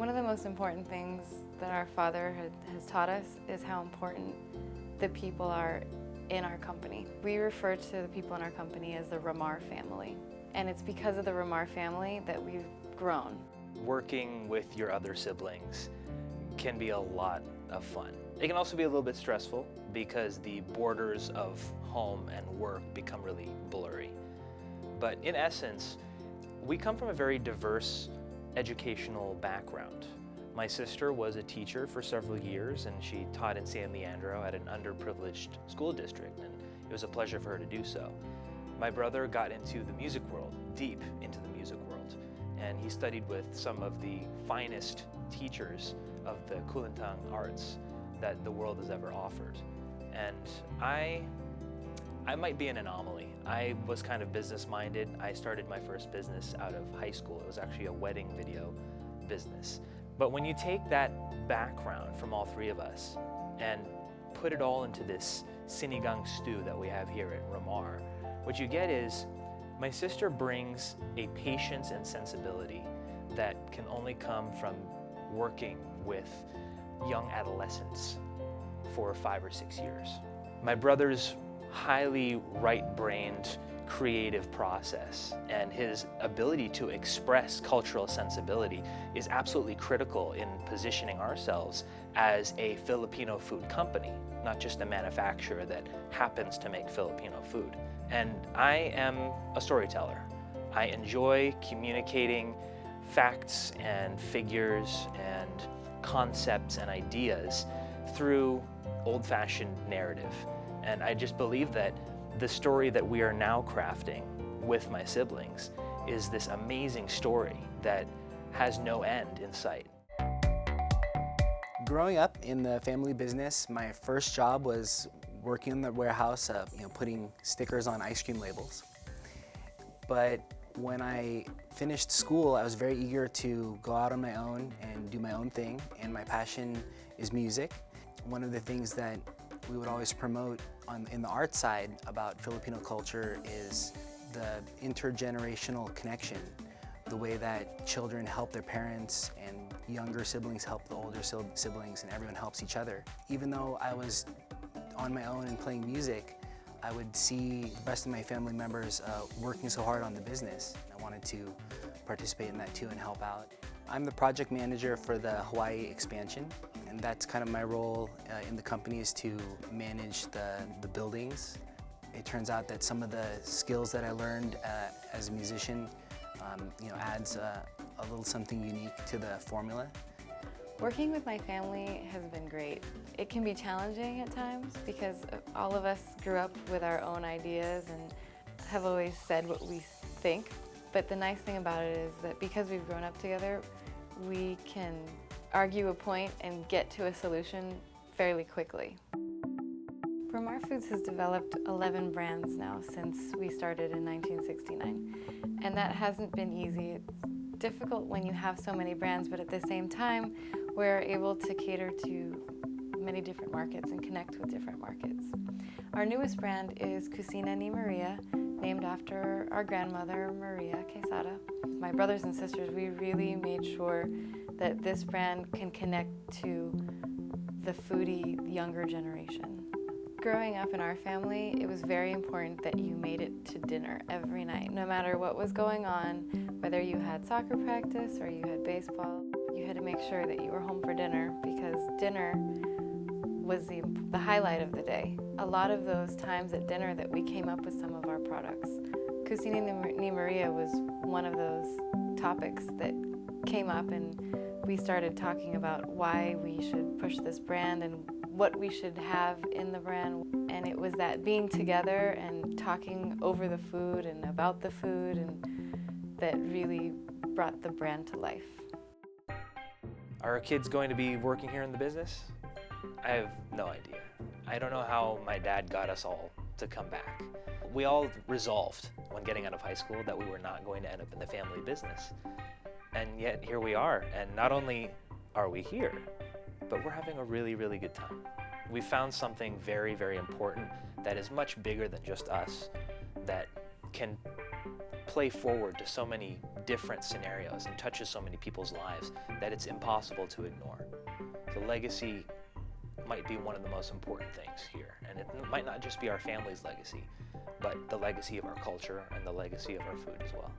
One of the most important things that our father has taught us is how important the people are in our company. We refer to the people in our company as the Ramar family, and it's because of the Ramar family that we've grown. Working with your other siblings can be a lot of fun. It can also be a little bit stressful because the borders of home and work become really blurry. But in essence, we come from a very diverse educational background. My sister was a teacher for several years, and she taught in San Leandro at an underprivileged school district, and it was a pleasure for her to do so. My brother got into the music world, deep into the music world, and he studied with some of the finest teachers of the Kulintang arts that the world has ever offered. And I might be an anomaly. I was kind of business-minded. I started my first business out of high school. It was actually a wedding video business. But when you take that background from all three of us and put it all into this sinigang stew that we have here at Ramar, what you get is my sister brings a patience and sensibility that can only come from working with young adolescents for 5 or 6 years. My brother's highly right-brained creative process and his ability to express cultural sensibility is absolutely critical in positioning ourselves as a Filipino food company, not just a manufacturer that happens to make Filipino food. And I am a storyteller. I enjoy communicating facts and figures and concepts and ideas through old-fashioned narrative. And I just believe that the story that we are now crafting with my siblings is this amazing story that has no end in sight. Growing up in the family business, my first job was working in the warehouse, putting stickers on ice cream labels. But when I finished school, I was very eager to go out on my own and do my own thing, and my passion is music. One of the things that we would always promote in the art side about Filipino culture is the intergenerational connection, the way that children help their parents and younger siblings help the older siblings, and everyone helps each other. Even though I was on my own and playing music, I would see the rest of my family members working so hard on the business. I wanted to participate in that too and help out. I'm the project manager for the Hawaii expansion, and that's kind of my role in the company, is to manage the buildings. It turns out that some of the skills that I learned as a musician adds a little something unique to the formula. Working with my family has been great. It can be challenging at times because all of us grew up with our own ideas and have always said what we think. But the nice thing about it is that because we've grown up together, we can argue a point and get to a solution fairly quickly. Ramar Foods has developed 11 brands now since we started in 1969, and that hasn't been easy. It's difficult when you have so many brands, but at the same time, we're able to cater to many different markets and connect with different markets. Our newest brand is Cucina ni Maria, named after our grandmother, Maria Quesada. My brothers and sisters, we really made sure that this brand can connect to the foodie younger generation. Growing up in our family, it was very important that you made it to dinner every night. No matter what was going on, whether you had soccer practice or you had baseball, you had to make sure that you were home for dinner, because dinner was the highlight of the day. A lot of those times at dinner that we came up with some of our products. Cucina ni Maria was one of those topics that came up, and we started talking about why we should push this brand and what we should have in the brand. And it was that being together and talking over the food and about the food and that really brought the brand to life. Are our kids going to be working here in the business? I have no idea. I don't know how my dad got us all to come back. We all resolved when getting out of high school that we were not going to end up in the family business. And yet here we are, and not only are we here, but we're having a really, really good time. We found something very, very important that is much bigger than just us, that can play forward to so many different scenarios and touches so many people's lives that it's impossible to ignore. The legacy might be one of the most important things here, and it might not just be our family's legacy, but the legacy of our culture and the legacy of our food as well.